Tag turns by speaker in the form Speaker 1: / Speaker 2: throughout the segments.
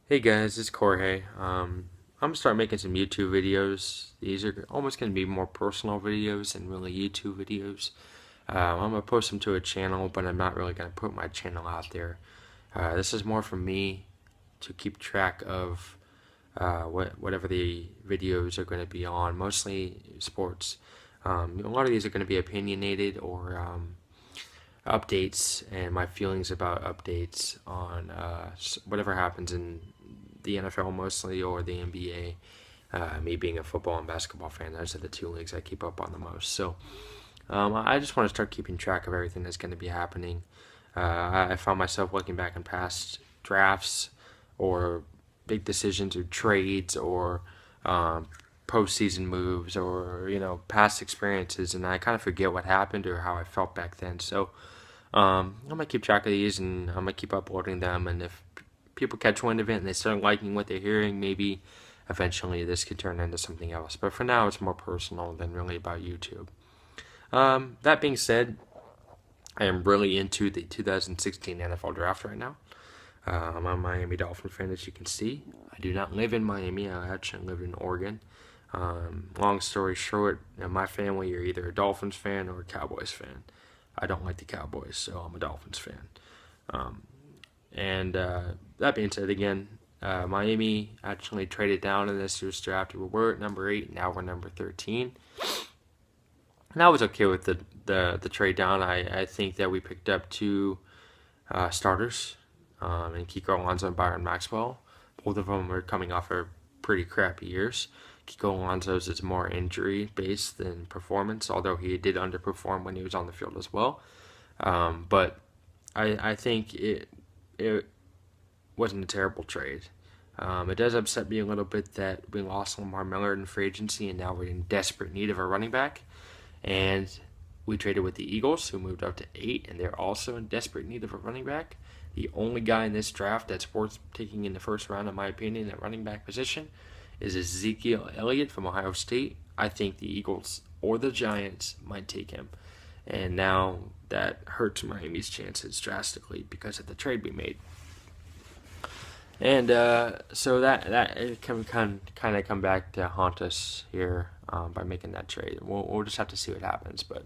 Speaker 1: Hey guys, it's Jorge. I'm gonna start making some YouTube videos. These are almost gonna be more personal videos than really YouTube videos. I'm gonna post them to a channel, but I'm not really gonna put my channel out there. This is more for me to keep track of whatever the videos are going to be on, mostly sports. A lot of these are going to be opinionated or updates and my feelings about updates on whatever happens in the NFL mostly or the NBA. Me being a football and basketball fan, those are the two leagues I keep up on the most. So I just want to start keeping track of everything that's going to be happening. I found myself looking back in past drafts or big decisions or trades or um, postseason moves or past experiences, and I kind of forget what happened or how I felt back then. So I'm gonna keep track of these, and I'm gonna keep uploading them. And if people catch wind of it and they start liking what they're hearing, maybe eventually this could turn into something else. But for now, it's more personal than really about YouTube. That being said, I am really into the 2016 NFL draft right now. I'm a Miami Dolphin fan, as you can see. I do not live in Miami. I actually live in Oregon. Long story short, in my family, you're either a Dolphins fan or a Cowboys fan. I don't like the Cowboys, so I'm a Dolphins fan. Um, and that being said, again, Miami actually traded down in this year's draft. We were at number 8, now we're number 13. And I was okay with the trade down. I think that we picked up two starters, and Kiko Alonso and Byron Maxwell. Both of them are coming off of pretty crappy years. Kiko Alonso's is more injury based than performance, although he did underperform when he was on the field as well. But I think it wasn't a terrible trade. It does upset me a little bit that we lost Lamar Miller in free agency, and now we're in desperate need of a running back. And we traded with the Eagles, who moved up to 8, and they're also in desperate need of a running back. The only guy in this draft that's worth taking in the first round, in my opinion, at running back position is Ezekiel Elliott from Ohio State. I think the Eagles or the Giants might take him. And now that hurts Miami's chances drastically because of the trade we made. And so that it can kind of come back to haunt us here by making that trade. We'll just have to see what happens. But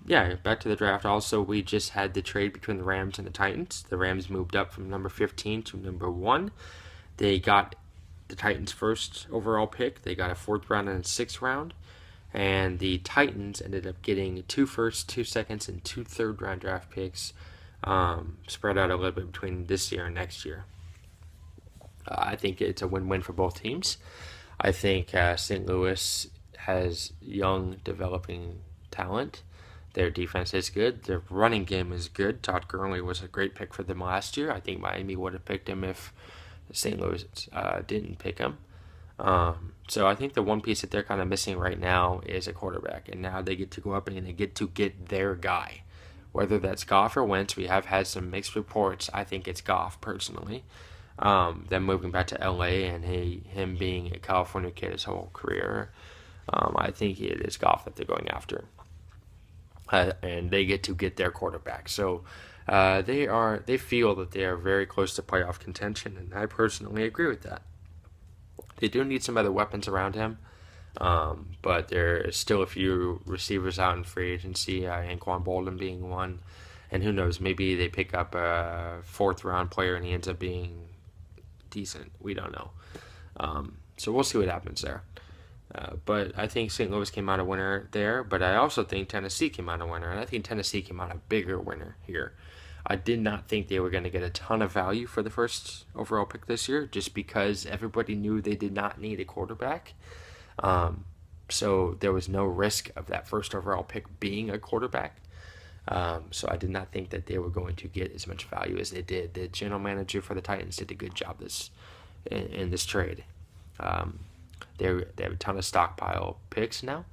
Speaker 1: yeah, back to the draft. Also, we just had the trade between the Rams and the Titans. The Rams moved up from number 15 to number 1. They got the Titans' first overall pick. They got a 4th round and a 6th round. And the Titans ended up getting 2 firsts, 2 seconds, and 2 third round draft picks, spread out a little bit between this year and next year. I think it's a win-win for both teams. I think St. Louis has young, developing talent. Their defense is good. Their running game is good. Todd Gurley was a great pick for them last year. I think Miami would have picked him if St. Louis didn't pick him. So I think the one piece that they're kind of missing right now is a quarterback, and now they get to go up and they get to get their guy. Whether that's Goff or Wentz, we have had some mixed reports. I think it's Goff personally. Them moving back to LA and him being a California kid his whole career. I think it is Goff that they're going after. And they get to get their quarterback. So they feel that they are very close to playoff contention, and I personally agree with that. They do need some other weapons around him, but there is still a few receivers out in free agency, Anquan Bolden being one, and who knows, maybe they pick up a 4th round player and he ends up being decent. We don't know. So we'll see what happens there. But I think St. Louis came out a winner there, but I also think Tennessee came out a winner, and I think Tennessee came out a bigger winner here. I did not think they were going to get a ton of value for the first overall pick this year, just because everybody knew they did not need a quarterback. So there was no risk of that first overall pick being a quarterback. So I did not think that they were going to get as much value as they did. The general manager for the Titans did a good job in this trade. They have a ton of stockpile picks now.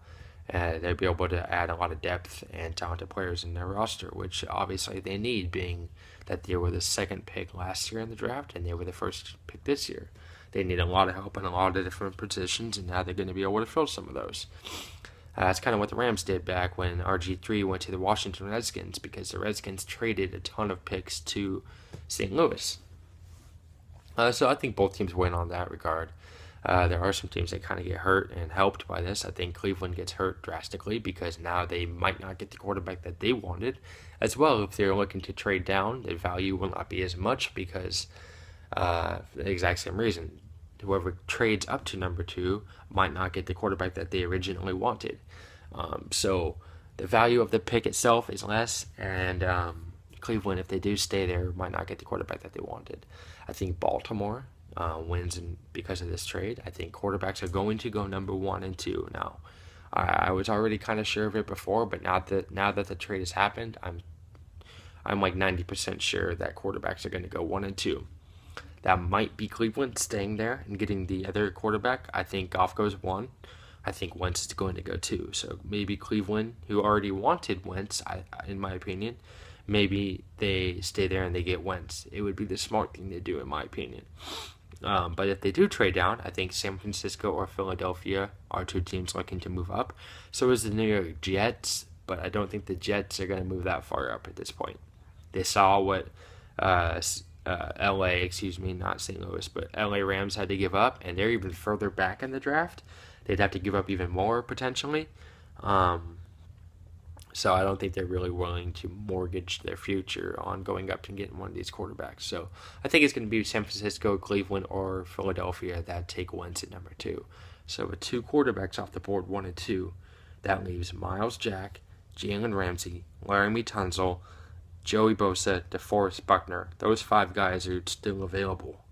Speaker 1: They'll be able to add a lot of depth and talented players in their roster, which obviously they need, being that they were the 2nd pick last year in the draft and they were the 1st pick this year. They need a lot of help in a lot of different positions, and now they're going to be able to fill some of those. That's kind of what the Rams did back when RG3 went to the Washington Redskins, because the Redskins traded a ton of picks to St. Louis. So I think both teams win on that regard. There are some teams that kind of get hurt and helped by this. I think Cleveland gets hurt drastically because now they might not get the quarterback that they wanted. As well, if they're looking to trade down, the value will not be as much because for the exact same reason. Whoever trades up to number 2 might not get the quarterback that they originally wanted. So the value of the pick itself is less, and Cleveland, if they do stay there, might not get the quarterback that they wanted. I think Baltimore wins because of this trade. I think quarterbacks are going to go number 1 and 2 now. I was already kind of sure of it before, but now that the trade has happened, I'm like 90% sure that quarterbacks are going to go 1 and 2. That might be Cleveland staying there and getting the other quarterback. I think Goff goes 1. I think Wentz is going to go 2. So maybe Cleveland, who already wanted Wentz, in my opinion, maybe they stay there and they get Wentz. It would be the smart thing to do, in my opinion. But if they do trade down, I think San Francisco or Philadelphia are 2 teams looking to move up. So is the New York Jets, but I don't think the Jets are going to move that far up at this point. They saw what LA, not St. Louis, but LA Rams had to give up, and they're even further back in the draft. They'd have to give up even more potentially. So I don't think they're really willing to mortgage their future on going up and getting one of these quarterbacks. So I think it's going to be San Francisco, Cleveland, or Philadelphia that take Wentz at number 2. So with 2 quarterbacks off the board, 1 and 2, that leaves Miles Jack, Jalen Ramsey, Laramie Tunsil, Joey Bosa, DeForest Buckner. Those 5 guys are still available.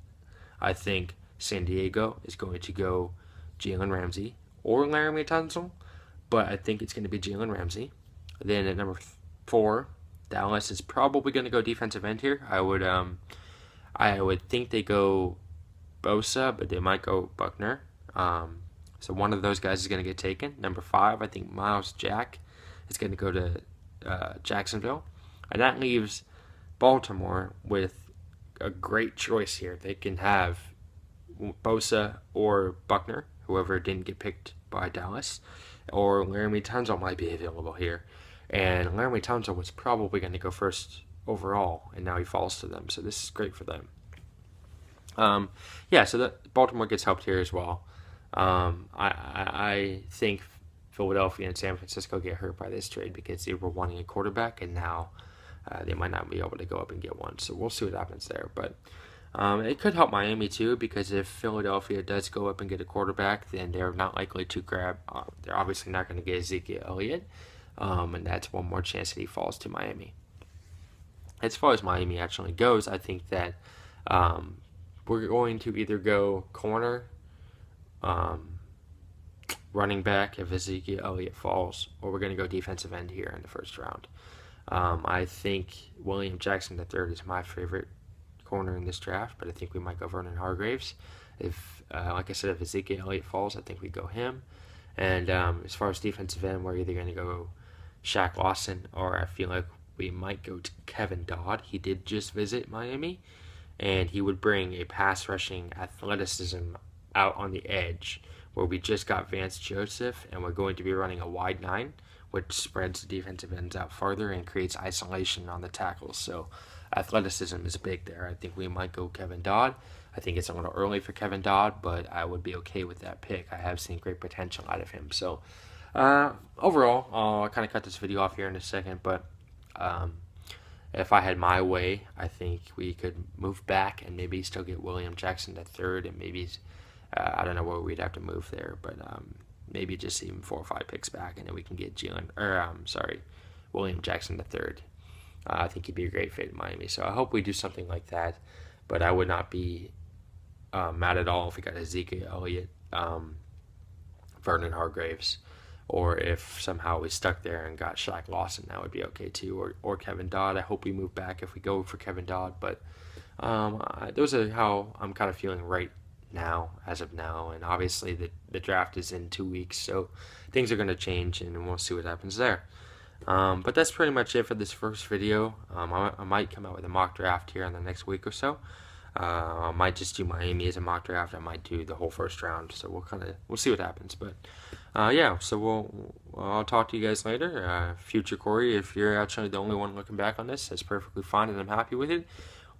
Speaker 1: I think San Diego is going to go Jalen Ramsey or Laramie Tunsil, but I think it's going to be Jalen Ramsey. Then at number 4, Dallas is probably going to go defensive end here. I would think they go Bosa, but they might go Buckner. So one of those guys is going to get taken. Number 5, I think Miles Jack is going to go to Jacksonville. And that leaves Baltimore with a great choice here. They can have Bosa or Buckner, whoever didn't get picked by Dallas, or Laramie Tunsil might be available here. And Laramie Tunsil was probably going to go first overall, and now he falls to them. So this is great for them. So Baltimore gets helped here as well. I think Philadelphia and San Francisco get hurt by this trade because they were wanting a quarterback, and now they might not be able to go up and get one. So we'll see what happens there. But it could help Miami too, because if Philadelphia does go up and get a quarterback, then they're not likely to grab. They're obviously not going to get Ezekiel Elliott, and that's one more chance that he falls to Miami. As far as Miami actually goes, I think that we're going to either go corner, running back if Ezekiel Elliott falls, or we're going to go defensive end here in the first round. I think William Jackson III is my favorite corner in this draft, but I think we might go Vernon Hargreaves. If, like I said, if Ezekiel Elliott falls, I think we go him. And as far as defensive end, we're either going to go Shaq Lawson, or I feel like we might go to Kevin Dodd. He did just visit Miami, and he would bring a pass rushing athleticism out on the edge, where we just got Vance Joseph, and we're going to be running a wide 9, which spreads the defensive ends out farther and creates isolation on the tackles. So athleticism is big there. I think we might go Kevin Dodd. I think it's a little early for Kevin Dodd, but I would be okay with that pick. I have seen great potential out of him. So overall, I'll kind of cut this video off here in a second, but if I had my way, I think we could move back and maybe still get William Jackson III, and maybe, I don't know where we'd have to move there, but maybe just even 4 or 5 picks back, and then we can get William Jackson III. I think he'd be a great fit in Miami. So I hope we do something like that, but I would not be mad at all if we got Ezekiel Elliott, Vernon Hargreaves, or if somehow we stuck there and got Shaq Lawson, that would be okay too, or Kevin Dodd. I hope we move back if we go for Kevin Dodd, but those are how I'm kind of feeling right now, as of now, and obviously the draft is in 2 weeks, so things are going to change, and we'll see what happens there. But that's pretty much it for this first video. I might come out with a mock draft here in the next week or so. I might just do Miami as a mock draft. I might do the whole first round, so we'll see what happens. But so I'll talk to you guys later. Future Corey, if you're actually the only one looking back on this, that's perfectly fine, and I'm happy with it.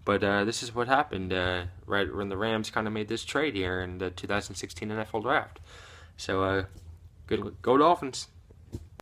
Speaker 1: But this is what happened right when the Rams kind of made this trade here in the 2016 NFL Draft. So, good, go Dolphins.